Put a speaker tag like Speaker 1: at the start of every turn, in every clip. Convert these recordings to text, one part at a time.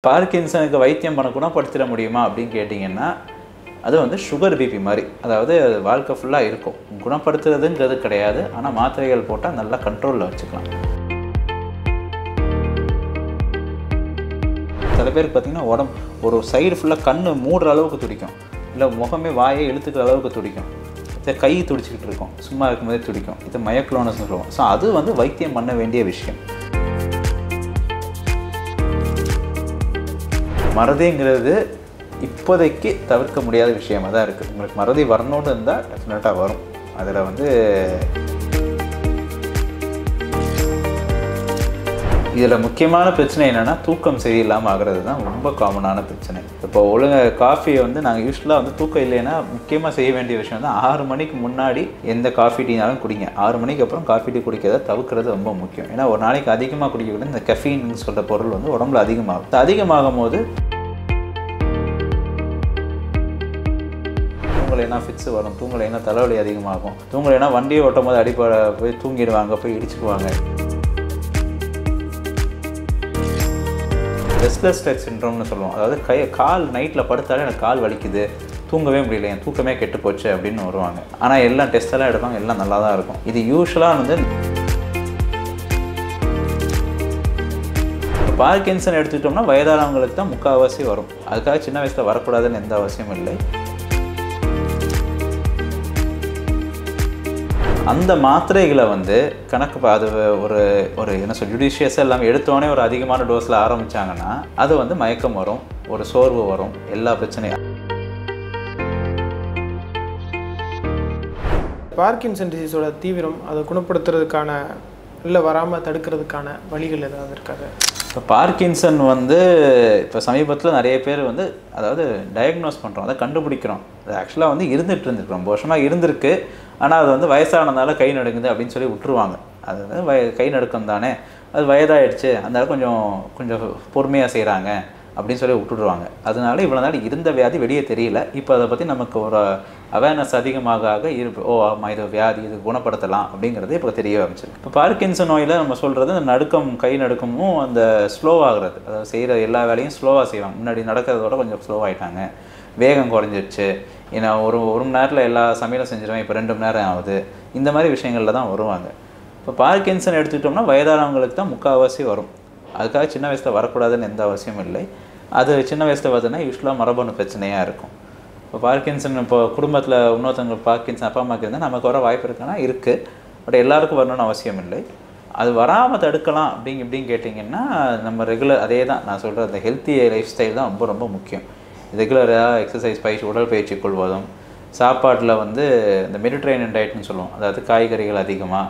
Speaker 1: பார்க்கின்சனுக்கு வைத்தியம் பண்ண குணப்படுத்திட முடியுமா அப்படின்னு கேட்டிங்கன்னா, அது வந்து சுகர் பிபி மாதிரி. அதாவது அது வாழ்க்கை ஃபுல்லாக இருக்கும். குணப்படுத்துறதுங்கிறது கிடையாது. ஆனால் மாத்திரைகள் போட்டால் நல்லா கண்ட்ரோலில் வச்சுக்கலாம். சில பேருக்கு பார்த்திங்கன்னா ஒரு சைடு ஃபுல்லாக கண் மூடுற அளவுக்கு துடிக்கும், இல்லை முகமே வாயை இழுத்துக்கிற அளவுக்கு துடிக்கும், கை துடிச்சிக்கிட்டு இருக்கும், சும்மா இருக்கும்போதே துடிக்கும். இது மயோக்ளோனஸ்னு சொல்லுவோம். ஸோ அது வந்து வைத்தியம் பண்ண வேண்டிய விஷயம். மறதிங்கிறது இப்போதைக்கு தவிர்க்க முடியாத விஷயமாக தான் இருக்குது. உங்களுக்கு மறதி வரணும்னு இருந்தால் டெஃபினட்டாக வரும். அதில் வந்து இதில் முக்கியமான பிரச்சனை என்னென்னா, தூக்கம் சரியில்லாமல் ஆகிறது தான் ரொம்ப காமனான பிரச்சனை. இப்போ ஒழுங்காக காஃபியை வந்து நாங்கள் யூஸ்வலாக வந்து தூக்கம் இல்லைன்னா முக்கியமாக செய்ய வேண்டிய விஷயம் வந்து 6 மணிக்கு முன்னாடி எந்த காஃபி டீனாலும் குடிங்க. 6 மணிக்கு அப்புறம் காஃபி டீ குடிக்கிறத தவிர்க்கிறது ரொம்ப முக்கியம். ஏன்னா ஒரு நாளைக்கு அதிகமாக குடிக்கக்கூடாது. இந்த கெஃபீன் சொல்கிற பொருள் வந்து உடம்புல அதிகமாகும். அதிகமாகும் போது தூங்கலைன்னா ஃபிட்ஸு வரும், தூங்கலைன்னா தலைவலி அதிகமாகும், தூங்கலைன்னா வண்டியை ஓட்டும் போது அடிப்பட போய் தூங்கிடுவாங்க, போய் இடிச்சுக்குவாங்க. ரெஸ்ட்லெஸ் லெக் சிண்ட்ரோம்னு சொல்லுவோம். அதாவது கால் நைட்டில் படுத்தாலே எனக்கு கால் வலிக்குது, தூங்கவே முடியல, என் தூக்கமே கெட்டு போச்சு அப்படின்னு வருவாங்க. ஆனால் எல்லாம் டெஸ்ட்டெல்லாம் எடுப்பாங்க, எல்லாம் நல்லா தான் இருக்கும். இது யூஸ்வலாக வந்து பார்க்கின்சன் எடுத்துக்கிட்டோம்னா வயதானவங்களுக்கு தான் முக்கால்வாசி வரும். அதுக்காக சின்ன வயசில் வரக்கூடாதுன்னு எந்த அவசியமும் இல்லை. அந்த மாத்திரைகளை வந்து கணக்கு அது ஒரு என்ன சொல் ஜுடிஷியஸாக இல்லாமல் எடுத்தோடனே ஒரு அதிகமான டோஸில் ஆரம்பித்தாங்கன்னா அது வந்து மயக்கம் வரும், ஒரு சோர்வு வரும், எல்லா பிரச்சனையும்.
Speaker 2: பார்க்கின்சன் டிசீஸோட தீவிரம் அதை குணப்படுத்துறதுக்கான இல்லை வராமல் தடுக்கிறதுக்கான வழிகள் ஏதாவது இருக்காது?
Speaker 1: இப்போ பார்க்கின்சன் வந்து இப்போ சமீபத்தில் நிறைய பேர் வந்து அதாவது டயக்னோஸ் பண்ணுறோம், அதை கண்டுபிடிக்கிறோம். அது ஆக்சுவலாக வந்து இருந்துகிட்டு ரொம்ப வருஷமாக இருந்திருக்கு. ஆனால் அது வந்து வயசானதுனால கை நடுங்குது அப்படின்னு சொல்லி விட்டுருவாங்க. அது வந்து கை நடுக்கம் தானே, அது வயதாகிடுச்சு, அதனால கொஞ்சம் பொறுமையாக செய்கிறாங்க அப்படின்னு சொல்லி விட்டுடுவாங்க. அதனால இவ்வளோ நாள் இருந்த வியாதி வெளியே தெரியல. இப்போ அதை பற்றி நமக்கு ஒரு அவேர்னஸ் அதிகமாக ஆமாம் இது வியாதி, இது குணப்படுத்தலாம் அப்படிங்கிறது இப்போ தெரிய ஆரம்பிச்சிருக்கு. இப்போ பார்க்கின்சன் நோயில் நம்ம சொல்கிறது அந்த நடுக்கம், கை நடுக்கமும் அந்த ஸ்லோவாகிறது, அதாவது செய்கிற எல்லா வேலையும் ஸ்லோவாக செய்வாங்க. முன்னாடி நடக்கிறதோட கொஞ்சம் ஸ்லோவாகிட்டாங்க, வேகம் குறைஞ்சிடுச்சு, ஏன்னா ஒரு மணி நேரத்தில் எல்லா சமையலும் செஞ்சிருவேன், இப்போ 2 மணி நேரம் ஆகுது, இந்த மாதிரி விஷயங்களில் தான் வருவாங்க. இப்போ பார்க்கின்சன் எடுத்துக்கிட்டோம்னா வயதானவங்களுக்கு தான் முக்கால்வாசி வரும். அதுக்காக சின்ன வயசில் வரக்கூடாதுன்னு எந்த அவசியமும் இல்லை. அது சின்ன வயசில் பார்த்தீங்கன்னா யூஸ்வலாக மரபணு பிரச்சனையாக இருக்கும். இப்போ பார்க்கின்சன் இப்போ குடும்பத்தில் இன்னொருத்தவங்களுக்கு பார்க்கின்சன் அப்பா அம்மாவுக்கு இருந்தால் நமக்கு வர வாய்ப்பு இருக்குன்னா இருக்குது. பட் எல்லாருக்கும் வரணும்னு அவசியம் இல்லை. அது வராமல் தடுக்கலாம் இப்படின்னு கேட்டிங்கன்னா நம்ம ரெகுலர் அதே தான் நான் சொல்கிற அந்த ஹெல்த்தி லைஃப் ஸ்டைல் தான் ரொம்ப ரொம்ப முக்கியம். ரெகுலராக எக்ஸசைஸ் உடற்பயிற்சி கொள்வதும், சாப்பாட்டில் வந்து இந்த மெடிட்ரேனியன் டயட்னு சொல்லுவோம். அதாவது காய்கறிகள் அதிகமாக,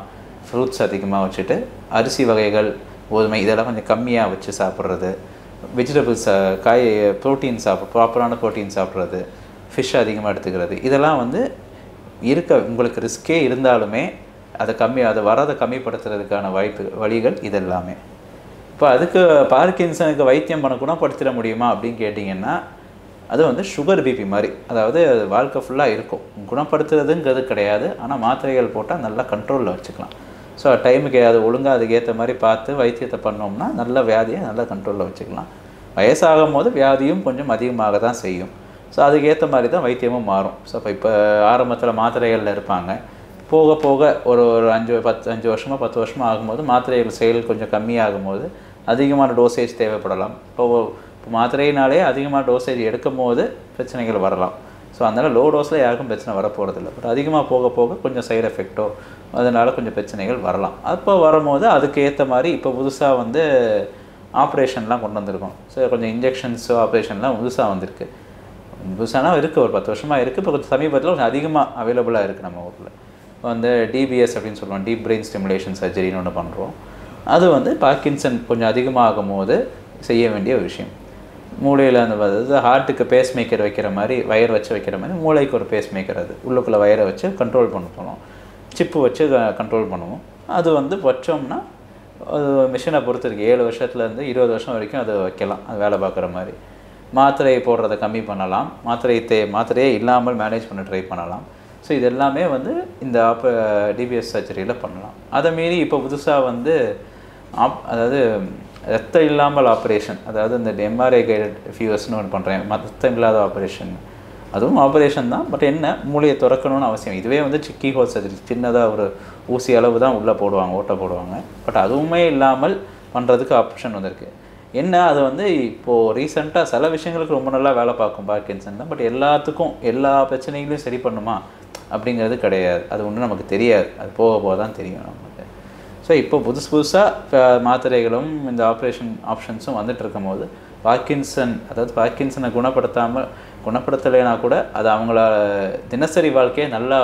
Speaker 1: ஃப்ரூட்ஸ் அதிகமாக வச்சுட்டு, அரிசி வகைகள், கோதுமை இதெல்லாம் கொஞ்சம் கம்மியாக வச்சு சாப்பிட்றது, வெஜிடபிள்ஸ் ப்ரோட்டீன் ப்ராப்பரான ப்ரோட்டீன் சாப்பிட்றது, ஃபிஷ் அதிகமாக எடுத்துக்கிறது, இதெல்லாம் வந்து உங்களுக்கு ரிஸ்கே இருந்தாலுமே அதை வரதை கம்மிப்படுத்துறதுக்கான வழிகள் இதெல்லாமே. இப்போ அதுக்கு பார்க்கின்சனுக்கு வைத்தியம் பண்ண குணப்படுத்திட முடியுமா அப்படின்னு கேட்டிங்கன்னா, அது வந்து சுகர் பிபி மாதிரி. அதாவது அது வாழ்க்கை ஃபுல்லாக இருக்கும். குணப்படுத்துறதுங்கிறது கிடையாது. ஆனால் மாத்திரைகள் போட்டால் நல்லா கண்ட்ரோலில் வச்சுக்கலாம். ஸோ டைமுக்கு அது ஒழுங்காக அதுக்கேற்ற மாதிரி பார்த்து வைத்தியத்தை பண்ணோம்னா நல்ல வியாதியை நல்லா கண்ட்ரோலில் வச்சுக்கலாம். வயசாகும் போது வியாதியும் கொஞ்சம் அதிகமாக தான் செய்யும். ஸோ அதுக்கேற்ற மாதிரி தான் வைத்தியமும் மாறும். ஸோ இப்போ ஆரம்பத்தில் மாத்திரைகளில் இருப்பாங்க, போக போக ஒரு 5 வருஷமாக 10 வருஷமாக ஆகும்போது மாத்திரைகள் செயல் கொஞ்சம் கம்மியாகும்போது அதிகமான டோசேஜ் தேவைப்படலாம். இப்போ மாத்திரையினாலே அதிகமாக டோசேஜ் எடுக்கும் போது பிரச்சனைகள் வரலாம். ஸோ அதனால் லோ டோஸில் யாருக்கும் பிரச்சனை வரப்போகிறதில்ல. பட் அதிகமாக போக போக கொஞ்சம் சைடு எஃபெக்டோ அதனால் கொஞ்சம் பிரச்சனைகள் வரலாம். அப்போ வரும்போது அதுக்கு ஏற்ற மாதிரி இப்போ புதுசாக வந்து ஆப்ரேஷன்லாம் கொண்டு வந்திருக்கோம். ஸோ கொஞ்சம் இன்ஜெக்ஷன்ஸோ ஆப்ரேஷன்லாம் புதுசாக வந்திருக்கு. புதுசானா இருக்குது, ஒரு 10 வருஷமாக இருக்குது. இப்போ கொஞ்சம் சமீபத்தில் கொஞ்சம் அதிகமாக அவைலபிளாக இருக்குது நம்ம ஊரில். வந்து டிபிஎஸ் அப்படின்னு சொல்லுவோம், டீப் பிரெயின் ஸ்டிமுலேஷன் சர்ஜரின்னு ஒன்று பண்ணுறோம். அது வந்து பார்க்கின்சன் கொஞ்சம் அதிகமாகும் போது செய்ய வேண்டிய ஒரு விஷயம். மூளையில் அதாவது ஹார்ட்டுக்கு பேஸ் மேக்கர் வைக்கிற மாதிரி, வயர் வச்சு வைக்கிற மாதிரி மூளைக்கு ஒரு பேஸ் மேக்கர், அது உள்ளுக்குள்ளே வயரை வச்சு கண்ட்ரோல் பண்ண போனோம், சிப்பு வச்சு கண்ட்ரோல் பண்ணுவோம். அது வந்து வச்சோம்னா அது மிஷினை பொறுத்து இருக்குது. 7 வருஷத்துலேருந்து 20 வருஷம் வரைக்கும் அது வைக்கலாம், அது வேலை பார்க்குற மாதிரி. மாத்திரை போடுறதை கம்மி பண்ணலாம், மாத்திரையே இல்லாமல் மேனேஜ் பண்ண ட்ரை பண்ணலாம். ஸோ இது எல்லாமே வந்து இந்த டிபிஎஸ் சர்ஜரியில் பண்ணலாம். அதை மீறி இப்போ புதுசாக வந்து அதாவது ரத்தம் இல்லாமல் ஆப்ரேஷன், அதாவது இந்த எம்ஆர்ஐ கைடட் ஃபியூவர்ஸ்னு ஒன்று பண்ணுறேன், ரத்தம் இல்லாத ஆப்ரேஷன். அதுவும் ஆப்ரேஷன் தான், பட் என்ன மூளையை திறக்கணும்னு அவசியம். இதுவே வந்து சிக்கி ஹோல் சர்ஜரி, சின்னதாக ஒரு ஊசி அளவு தான் உள்ளே போடுவாங்க, ஓட்டை போடுவாங்க. பட் அதுவுமே இல்லாமல் பண்ணுறதுக்கு ஆப்ஷன் வந்திருக்கு. என்ன அது வந்து இப்போது ரீசெண்டாக சில விஷயங்களுக்கு ரொம்ப நல்லா வேலை பார்க்கும் பார்க்கின்சன் தான், பட் எல்லாத்துக்கும் எல்லா பிரச்சனைகளையும் சரி பண்ணுமா அப்படிங்கிறது கிடையாது. அது ஒன்றும் நமக்கு தெரியாது, அது போக போக தான் தெரியும் நமக்கு. ஸோ இப்போ புதுசாக மாத்திரைகளும் இந்த ஆப்ரேஷன் ஆப்ஷன்ஸும் வந்துட்டு இருக்கும் போது பார்க்கின்சன், அதாவது பார்க்கின்சனை குணப்படுத்தலைனா கூட அது அவங்கள தினசரி வாழ்க்கையை நல்லா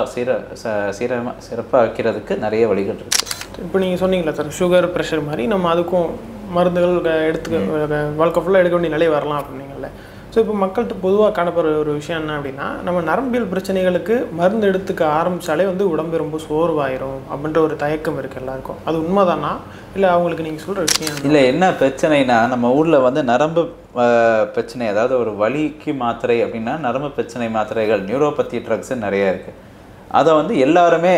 Speaker 1: சிறப்பாக வைக்கிறதுக்கு நிறைய வழிகள் இருக்குது.
Speaker 2: இப்போ நீங்கள் சொன்னீங்களா சார், சுகர் ப்ரெஷர் மாதிரி நம்ம அதுக்கும் மருந்துகள் வாழ்க்கை ஃபுல்லாக எடுக்க வேண்டிய நிலை வரலாம் அப்படின்னீங்கல்ல. ஸோ இப்போ மக்கள்கிட்ட பொதுவாக காணப்படுற ஒரு விஷயம் என்ன அப்படின்னா, நம்ம நரம்பியல் பிரச்சனைகளுக்கு மருந்து எடுத்துக்க ஆரம்பித்தாலே வந்து உடம்பு ரொம்ப சோர்வாயிரும் அப்படின்ற ஒரு தயக்கம் இருக்குது எல்லாருக்கும். அது உண்மைதானா, இல்லை அவங்களுக்கு நீங்கள் சொல்கிற விஷயம்
Speaker 1: இல்லை? என்ன பிரச்சனைனா, நம்ம ஊரில் வந்து நரம்பு பிரச்சனை, அதாவது ஒரு வலிக்கு மாத்திரை அப்படின்னா நரம்பு பிரச்சனை மாத்திரைகள், நியூரோபதி ட்ரக்ஸு நிறையா இருக்குது. அதை வந்து எல்லாருமே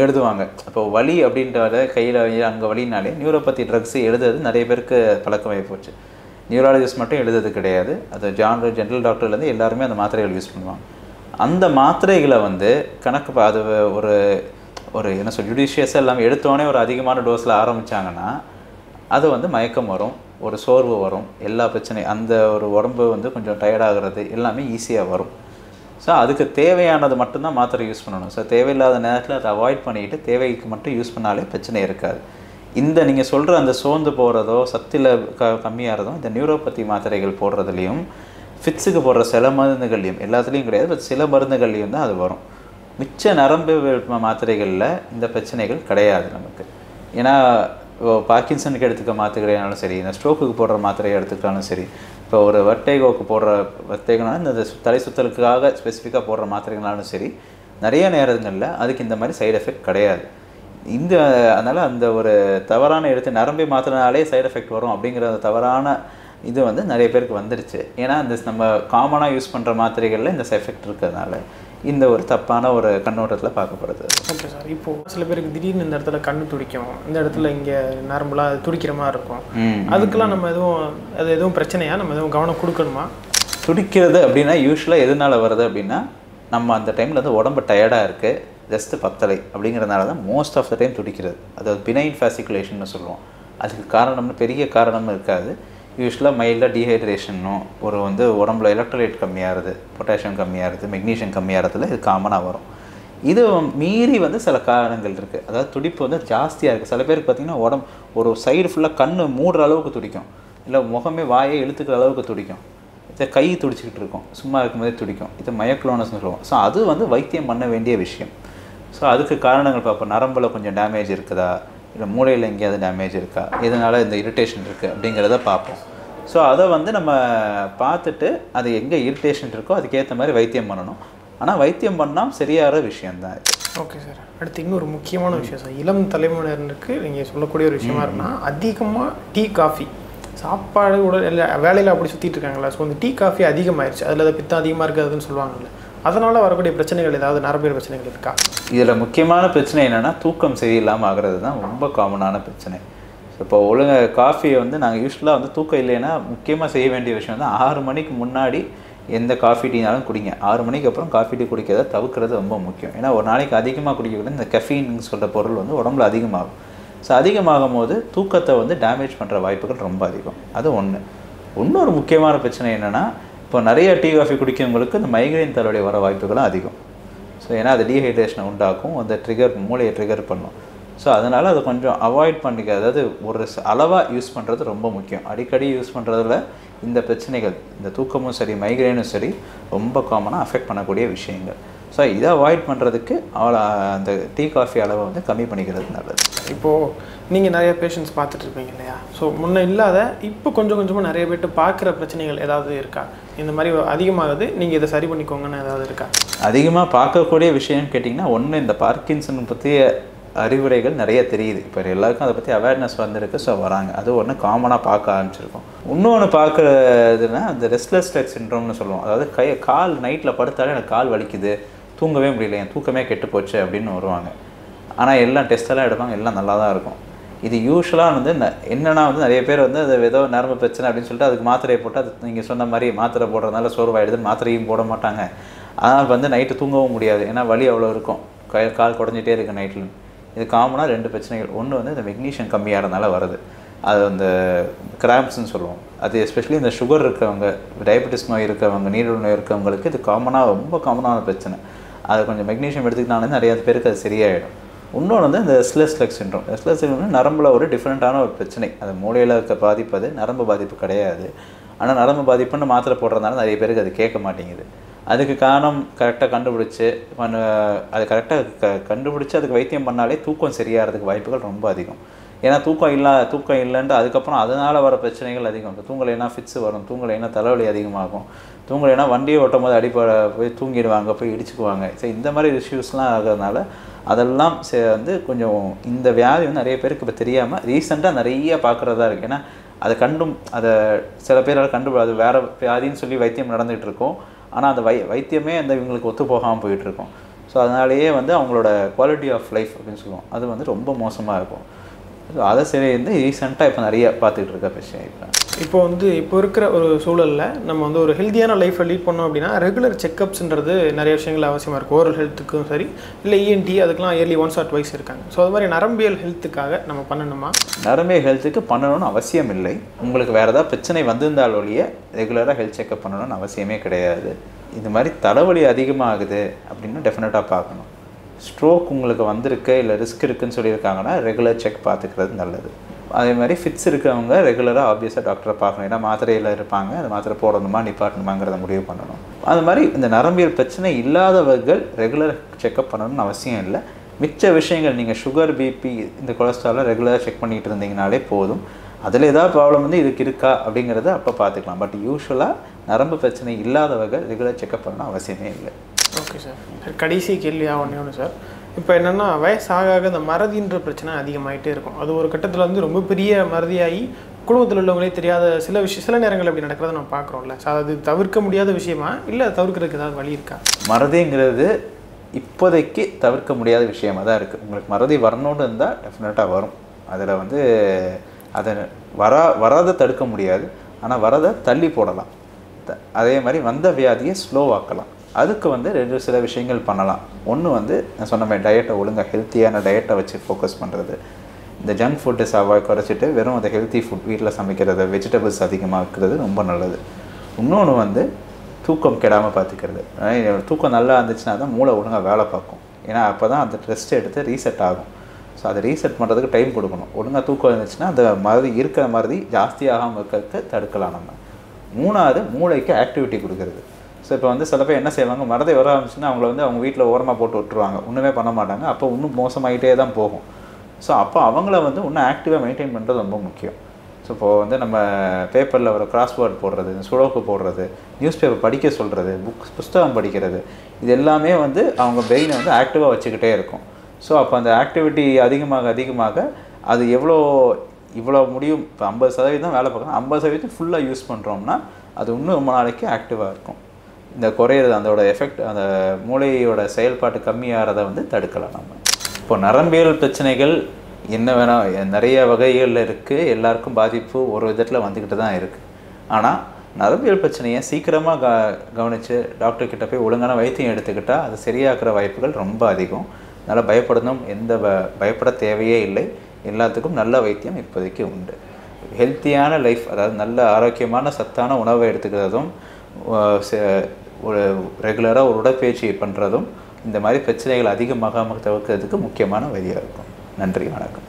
Speaker 1: எழுதுவாங்க. இப்போ வலி அப்படின்றத கையில் அங்கே வலினாலே நியூரோபதி ட்ரக்ஸு எழுதுறது நிறைய பேருக்கு பழக்கமாகி போச்சு. நியூராலஜிஸ்ட் மட்டும் எழுதுறது கிடையாது, அது ஜென்ரல் டாக்டர்லேருந்து எல்லாருமே அந்த மாத்திரைகள் யூஸ் பண்ணுவாங்க. அந்த மாத்திரைகளை வந்து கணக்கு அது ஒரு என்ன சொல் ஜுடிஷியஸாக இல்லாமல் எடுத்தோடனே ஒரு அதிகமான டோஸில் ஆரம்பித்தாங்கன்னா அது வந்து மயக்கம் வரும், ஒரு சோர்வு வரும், எல்லா பிரச்சனையும் அந்த ஒரு உடம்பு வந்து கொஞ்சம் டயர்டாகிறது எல்லாமே ஈஸியாக வரும். ஸோ அதுக்கு தேவையானது மட்டும்தான் மாத்திரை யூஸ் பண்ணணும். ஸோ தேவையில்லாத நேரத்தில் அதை அவாய்ட் பண்ணிக்கிட்டு தேவைக்கு மட்டும் யூஸ் பண்ணாலே பிரச்சனை இருக்காது. இந்த நீங்கள் சொல்கிற அந்த சோர்ந்து போகிறதோ சத்தில் கம்மியாகிறதோ இந்த நியூரோபதி மாத்திரைகள் போடுறதுலையும் ஃபிட்ஸுக்கு போடுற சில மருந்துகள்லையும், எல்லாத்துலேயும் கிடையாது, பட் சில மருந்துகள்லையும் தான் அது வரும். மிச்ச நரம்பு மாத்திரைகளில் இந்த பிரச்சனைகள் கிடையாது நமக்கு. ஏன்னா பார்க்கின்சனுக்கு எடுத்துக்க மாத்திரைனாலும் சரி, இந்த ஸ்ட்ரோக்குக்கு போடுற மாத்திரையை எடுத்துக்கிட்டாலும் சரி, இப்போ ஒரு வர்டைகோக்கு போடுற வர்டைகோனாலும் இந்த தலை சுத்தலுக்காக ஸ்பெசிஃபிக்காக போடுற மாத்திரைகளாலும் சரி, நிறைய நேரங்களில் அதுக்கு இந்த மாதிரி சைடு எஃபெக்ட் கிடையாது. அதனால் அந்த ஒரு தவறான எடுத்து நரம்பை மாத்திரனாலே சைடு எஃபெக்ட் வரும் அப்படிங்கிற தவறான இது வந்து நிறைய பேருக்கு வந்துடுச்சு. ஏன்னா இந்த நம்ம காமனாக யூஸ் பண்ணுற மாத்திரைகளில் இந்த எஃபெக்ட் இருக்கிறதுனால இந்த ஒரு தப்பான ஒரு கண்ணோட்டத்தில் பார்க்கப்படுது.
Speaker 2: ஓகே சார், இப்போது சில பேருக்கு திடீர்னு இந்த இடத்துல கண்ணு துடிக்கும், இந்த இடத்துல இங்கே நரம்புலாம் துடிக்கிற மாதிரி இருக்கும், அதுக்கெல்லாம் நம்ம எதுவும் பிரச்சனையா, நம்ம எதுவும் கவனம் கொடுக்கணுமா?
Speaker 1: துடிக்கிறது அப்படின்னா யூஸ்வலாக எதனால் வருது அப்படின்னா, நம்ம அந்த டைமில் வந்து உடம்பு டயர்டாக இருக்குது, ரெஸ்ட்டு பத்தலை அப்படிங்கிறதுனால தான் மோஸ்ட் ஆஃப் த டைம் துடிக்கிறது. அதாவது பினைன் ஃபாசிகுலேஷன்னு சொல்லுவோம். அதுக்கு காரணம்னு பெரிய காரணமும் இருக்காது. யூஸ்வலாக மைல்டாக டீஹைட்ரேஷனும் ஒரு வந்து உடம்புல எலக்ட்ரோலைட் கம்மியாகிறது, பொட்டாசியம் கம்மியாகிறது, மெக்னீஷியம் கம்மியாகிறதுல இது காமனாக வரும். இது மீறி வந்து சில காரணங்கள் இருக்குது. அதாவது துடிப்பு வந்து ஜாஸ்தியாக இருக்குது. சில பேருக்கு பார்த்திங்கன்னா உடம்பு ஒரு சைடு ஃபுல்லாக கண் மூடுற அளவுக்கு துடிக்கும், இல்லை முகமே வாயை இழுத்துக்கிற அளவுக்கு துடிக்கும், இதை கை துடிச்சிக்கிட்டு இருக்கும், சும்மா இருக்கும்போதே துடிக்கும். இது மயோக்ளோனஸ்னு சொல்லுவோம். ஸோ அது வந்து வைத்தியம் பண்ண வேண்டிய விஷயம். ஸோ அதுக்கு காரணங்கள் பார்ப்போம். நரம்பில் கொஞ்சம் டேமேஜ் இருக்குதா, இல்லை மூளையில் எங்கேயாவது டேமேஜ் இருக்கா, இதனால் இந்த இரிட்டேஷன் இருக்குது அப்படிங்கிறத பார்ப்போம். ஸோ அதை வந்து நம்ம பார்த்துட்டு அது எங்கே இரிட்டேஷன் இருக்கோ அதுக்கேற்ற மாதிரி வைத்தியம் பண்ணணும். ஆனால் வைத்தியம் பண்ணால் சரியான விஷயந்தான் இது.
Speaker 2: ஓகே சார், அடுத்து இன்னொரு முக்கியமான விஷயம் சார், இளம் தலைமுறையினருக்கு நீங்கள் சொல்லக்கூடிய ஒரு விஷயமா இருக்குன்னா, அதிகமாக டீ காஃபி சாப்பாடு உடல் எல்லா வேலையில் அப்படி சுற்றிட்டு இருக்காங்களா. ஸோ அந்த டீ காஃபி அதிகமாகிடுச்சு, அதில் அதை பித்தம் அதிகமாக இருக்காதுன்னு சொல்லுவாங்கல்ல, அதனால் வரக்கூடிய பிரச்சனைகள் ஏதாவது நரம்பியல் பிரச்சனைகள் இருக்கா?
Speaker 1: இதில் முக்கியமான பிரச்சனை என்னென்னா தூக்கம் சரியில்லாமல் ஆகிறது தான் ரொம்ப காமனான பிரச்சனை. இப்போ ஒழுங்காக காஃபியை வந்து நாங்கள் யூஸ்வலாக வந்து தூக்கம் இல்லைன்னா முக்கியமாக செய்ய வேண்டிய விஷயம் வந்து 6 மணிக்கு முன்னாடி எந்த காஃபி டீனாலும் குடிங்க. 6 மணிக்கு அப்புறம் காஃபி டீ குடிக்கிறத தவிர்க்கிறது ரொம்ப முக்கியம். ஏன்னா ஒரு நாளைக்கு அதிகமாக குடிக்கக்கூடாது. இந்த கெஃபீன் சொல்கிற பொருள் வந்து உடம்புல அதிகமாகும். ஸோ அதிகமாகும் போது தூக்கத்தை வந்து டேமேஜ் பண்ணுற வாய்ப்புகள் ரொம்ப அதிகம். அது ஒன்று. இன்னொரு முக்கியமான பிரச்சனை என்னென்னா, இப்போ நிறைய டீ காஃபி குடிக்கிறவங்களுக்கு இந்த மைக்ரைன் தலைவலி வர வாய்ப்புகளும் அதிகம். ஸோ ஏன்னா அது டீஹைட்ரேஷனை உண்டாக்கும், அந்த மூளையை ட்ரிகர் பண்ணும். ஸோ அதனால் அதை கொஞ்சம் அவாய்ட் பண்ணிக்க, அதாவது ஒரு அளவாக யூஸ் பண்ணுறது ரொம்ப முக்கியம். அடிக்கடி யூஸ் பண்ணுறதுல இந்த பிரச்சனைகள், இந்த தூக்கமும் சரி மைக்ரைனும் சரி ரொம்ப காமனாக அஃபெக்ட் பண்ணக்கூடிய விஷயங்கள். ஸோ இதை அவாய்ட் பண்ணுறதுக்கு அந்த டீ காஃபி அளவை வந்து கம்மி பண்ணிக்கிறது நல்லது.
Speaker 2: இப்போது நீங்கள் நிறைய பேஷண்ட்ஸ் பார்த்துட்ருப்பீங்க இல்லையா? ஸோ முன்னே இல்லாத இப்போ கொஞ்சம் கொஞ்சமாக நிறைய பேர்ட்டு பார்க்குற பிரச்சனைகள் ஏதாவது இருக்கா? இந்த மாதிரி அதிகமாகுது, நீங்கள் இதை சரி பண்ணிக்கோங்கன்னு ஏதாவது இருக்கா?
Speaker 1: அதிகமாக பார்க்கக்கூடிய விஷயம்னு கேட்டிங்கன்னா, ஒன்று இந்த பார்க்கின்சன் பற்றிய அறிவுரைகள் நிறைய தெரியுது. இப்போ எல்லாருக்கும் அதை பற்றி அவேர்னஸ் வந்திருக்கு. ஸோ வராங்க, அது ஒன்று காமனாக பார்க்க ஆரம்பிச்சிருக்கோம். இன்னொன்று பார்க்குறதுனா அந்த ரெஸ்ட்லெஸ் லெக் சிண்ட்ரோம்னு சொல்லுவோம். அதாவது கால் நைட்டில் படுத்தாலே எனக்கு கால் வலிக்குது, தூங்கவே முடியல, என் தூக்கமே கெட்டு போச்சு அப்படின்னு வருவாங்க. ஆனால் எல்லாம் டெஸ்ட்டெல்லாம் எடுப்பாங்க, எல்லாம் நல்லா தான் இருக்கும். இது யூஸ்வலாக வந்து என்னென்னா வந்து நிறைய பேர் வந்து அது ஏதோ நரம்பு பிரச்சனை அப்படின்னு சொல்லிட்டு அதுக்கு மாத்திரையை போட்டு அது நீங்கள் சொன்ன மாதிரி மாத்திரை போடுறதுனால சோர்வாயிடுதுன்னு மாத்திரையும் போட மாட்டாங்க. அதனால் வந்து நைட்டு தூங்கவும் முடியாது, ஏன்னா வலி அவ்வளோ இருக்கும், கால் குடஞ்சிட்டே இருக்குது நைட்டில். இது காமனாக 2 பிரச்சனைகள். ஒன்று வந்து இந்த மெக்னீஷியம் கம்மியாகிறதுனால வருது, அது அந்த கிராம்ப்ஸ்ன்னு சொல்லுவோம். அது எஸ்பெஷலி இந்த சுகர் இருக்கவங்க, டயபெட்டிஸ் நோய் இருக்கவங்க, நீரிழிவு நோய் இருக்கவங்களுக்கு இது ரொம்ப காமனான பிரச்சனை. அது கொஞ்சம் மெக்னீஷியம் எடுத்துக்கிட்டாலே நிறைய பேருக்கு அது சரியாயிடும். இன்னொன்று வந்து இந்த restless leg syndrome. Restless syndrome நரம்பில் ஒரு டிஃப்ரெண்ட்டான ஒரு பிரச்சனை. அது மூளையில் இருக்க பாதிப்பு, அது நரம்பு பாதிப்பு கிடையாது. ஆனால் நரம்பு பாதிப்புன்னு மாத்திரை போடுறதுனால நிறைய பேருக்கு அது கேட்க மாட்டேங்குது. அதுக்கு காரணம் கரெக்டாக கண்டுபிடிச்சி அது கரெக்டாக கண்டுபிடிச்சி அதுக்கு வைத்தியம் பண்ணாலே தூக்கம் சரியாகிறதுக்கு வாய்ப்புகள் ரொம்ப அதிகம். ஏன்னா தூக்கம் இல்லைன்ட்டு அதுக்கப்புறம் அதனால் வர பிரச்சனைகள் அதிகம். இப்போ தூங்கலைன்னா ஃபிட்ஸு வரும், தூங்கலைன்னா தலைவலி அதிகமாகும், தூங்கலைன்னா வண்டியை ஓட்டும் போது அடிப்படை போய் தூங்கிடுவாங்க, போய் இடிச்சுக்குவாங்க. ஸோ இந்த மாதிரி இஷ்யூஸ்லாம் ஆகிறதுனால அதெல்லாம் வந்து கொஞ்சம் இந்த வியாதி வந்து நிறைய பேருக்கு இப்போ தெரியாமல் ரீசெண்டாக நிறைய பார்க்குறதா இருக்குது. ஏன்னா அதை சில பேரால் அது வேறு வியாதின்னு சொல்லி வைத்தியம் நடந்துகிட்டு இருக்கும். ஆனால் அந்த வைத்தியமே அந்த இவங்களுக்கு ஒத்து போகாமல் போயிட்டுருக்கும். ஸோ அதனாலேயே வந்து அவங்களோட குவாலிட்டி ஆஃப் லைஃப் அப்படின்னு சொல்லுவோம், அது வந்து ரொம்ப மோசமாக இருக்கும். ஸோ அதை சரி வந்து ரீசெண்டாக இப்போ நிறைய பார்த்துக்கிட்டு இருக்க விஷயம்.
Speaker 2: இப்போ இருக்கிற ஒரு சூழலில் நம்ம வந்து ஒரு ஹெல்த்தியான லைஃப்பை லீட் பண்ணோம் அப்படின்னா ரெகுலர் செக்கப்ஸ்ன்றது நிறைய விஷயங்கள் அவசியமாக இருக்குது. ஓரல் ஹெல்த்துக்கும் சரி, இல்லை இஎன்டி, அதுக்கெலாம் இயர்லி ஒன்ஸ் ஆர் ட்வைஸ் இருக்காங்க. ஸோ அது மாதிரி நரம்பியல் ஹெல்த்துக்காக நம்ம பண்ணணுமா?
Speaker 1: நரம்பியல் ஹெல்த்துக்கு பண்ணணும்னு அவசியம் இல்லை. உங்களுக்கு வேறு ஏதாவது பிரச்சனை வந்திருந்தாலொழிய ரெகுலராக ஹெல்த் செக்கப் பண்ணணும்னு அவசியமே கிடையாது. இது மாதிரி தலைவலி அதிகமாகுது அப்படின்னா டெஃபினட்டாக பார்க்கணும். ஸ்ட்ரோக் உங்களுக்கு வந்திருக்கு இல்லை ரிஸ்க் இருக்குதுன்னு சொல்லியிருக்காங்கன்னா ரெகுலர் செக் பார்த்துக்கிறது நல்லது. அதே மாதிரி ஃபிட்ஸ் இருக்கவங்க ரெகுலராக ஆப்வியஸாக டாக்டரை பார்க்கணும். ஏன்னா மாத்திரையில் இருப்பாங்க, அந்த மாத்திரை போடணுமா நிப்பாட்டணுமாங்கிறத முடிவு பண்ணணும். அது மாதிரி இந்த நரம்பியல் பிரச்சனை இல்லாதவர்கள் ரெகுலர் செக்கப் பண்ணணும்னு அவசியம் இல்லை. மிச்ச விஷயங்கள் நீங்கள் சுகர், பிபி, இந்த கொலஸ்ட்ராலை ரெகுலராக செக் பண்ணிகிட்டு இருந்தீங்கனாலே போதும். அதில் ஏதாவது ப்ராப்ளம் வந்து இதுக்கு இருக்கா அப்படிங்கிறத அப்போ பார்த்துக்கலாம். பட் யூஸ்வலாக நரம்பு பிரச்சனை இல்லாதவர்கள் ரெகுலர் செக்கப் பண்ணணும் அவசியமே இல்லை.
Speaker 2: Okay sir. கடைசி கேள்வியாக ஒன்று சார், இப்போ என்னென்னா வயசாக இந்த மறதின்ற பிரச்சனை அதிகமாகிட்டே இருக்கும். அது ஒரு கட்டத்தில் வந்து ரொம்ப பெரிய மறதியாகி குடும்பத்தில் உள்ளவங்களே தெரியாத சில நேரங்கள் அப்படி நடக்கிறத நம்ம பார்க்குறோம்ல. ஸோ அது தவிர்க்க முடியாத விஷயமா, இல்லை தவிர்க்கிறதுக்கு ஏதாவது வழி இருக்கா?
Speaker 1: மறதிங்கிறது இப்போதைக்கு தவிர்க்க முடியாத விஷயமாக தான் இருக்குது. உங்களுக்கு மறதி வரணும்னு இருந்தால் டெஃபினட்டாக வரும். அதில் வந்து அதை வராத தடுக்க முடியாது, ஆனால் வரதை தள்ளி போடலாம். அதே மாதிரி வந்த வியாதியை ஸ்லோவாக்கலாம். அதுக்கு வந்து சில விஷயங்கள் பண்ணலாம். ஒன்று வந்து நான் சொன்ன மாதிரி டயட்டை ஒழுங்காக ஹெல்த்தியான டயட்டை வச்சு ஃபோக்கஸ் பண்ணுறது. இந்த ஜங்க் ஃபுட்டு குறைச்சிட்டு வெறும் அந்த ஹெல்த்தி ஃபுட் வீட்டில் சமைக்கிறது, வெஜிடபிள்ஸ் அதிகமாக்குறது ரொம்ப நல்லது. இன்னொன்று வந்து தூக்கம் கெடாமல் பார்த்துக்கிறது. தூக்கம் நல்லா இருந்துச்சுன்னா தான் மூளை ஒழுங்காக வேலை பார்க்கும். ஏன்னா அப்போ தான் அந்த ரெஸ்ட் எடுத்து ரீசெட் ஆகும். ஸோ அதை ரீசெட் பண்ணுறதுக்கு டைம் கொடுக்கணும். ஒழுங்காக தூக்கம் இருந்துச்சுன்னா அந்த மாதிரி இருக்கிற மாதிரி ஜாஸ்தியாகாமல் இருக்கிறதுக்கு தடுக்கலாம் நம்ம. 3வது மூளைக்கு ஆக்டிவிட்டி கொடுக்குறது. ஸோ இப்போ வந்து சில பேர் என்ன செய்வாங்க, மறதி வர ஆரம்பிச்சுன்னா அவங்கள வந்து அவங்க வீட்டில் ஓரமாக போட்டு விட்டுருவாங்க, ஒன்றுமே பண்ண மாட்டாங்க. அப்போ இன்னும் மோசமாகிட்டே தான் போகும். ஸோ அப்போ அவங்கள வந்து இன்னும் ஆக்டிவாக மெயின்டைன் பண்ணுறது ரொம்ப முக்கியம். ஸோ இப்போது வந்து நம்ம பேப்பரில் ஒரு கிராஸ்வேர்ட் போடுறது, சுடோக்கு போடுறது, நியூஸ் பேப்பர் படிக்க சொல்கிறது, புஸ்தகம் படிக்கிறது, இது எல்லாமே வந்து அவங்க பிரெயினை வந்து ஆக்டிவாக வச்சுக்கிட்டே இருக்கும். ஸோ அப்போ அந்த ஆக்டிவிட்டி அதிகமாக அது இவ்வளோ முடியும். இப்போ 50% வேலை பார்க்கணும், 50% ஃபுல்லாக யூஸ் பண்ணுறோம்னா அது இன்னும் ரொம்ப நாளைக்கு ஆக்டிவாக இருக்கும். இந்த குறையிறது அதோட எஃபெக்ட், அந்த மூளையோட செயல்பாட்டு கம்மியாகிறத வந்து தடுக்கலாம் நம்ம. இப்போ நரம்பியல் பிரச்சனைகள் என்ன வேணால் நிறைய வகைகளில் இருக்குது. எல்லாருக்கும் பாதிப்பு ஒரு விதத்தில் வந்துக்கிட்டு தான் இருக்குது. ஆனால் நரம்பியல் பிரச்சனையை சீக்கிரமாக கவனித்து டாக்டர்கிட்ட போய் ஒழுங்கான வைத்தியம் எடுத்துக்கிட்டால் அது சரியாக்குற வாய்ப்புகள் ரொம்ப அதிகம். அதனால் பயப்பட தேவையே இல்லை. எல்லாத்துக்கும் நல்ல வைத்தியம் இப்போதைக்கு உண்டு. ஹெல்த்தியான லைஃப், அதாவது நல்ல ஆரோக்கியமான சத்தான உணவை எடுத்துக்கிறதும், ஒரு ரெகுலராக ஒரு உடற்பயிற்சி பண்ணுறதும் இந்த மாதிரி பிரச்சனைகள் அதிகமாக தவிர்க்கிறதுக்கு முக்கியமான வழியாக இருக்கும். நன்றி, வணக்கம்.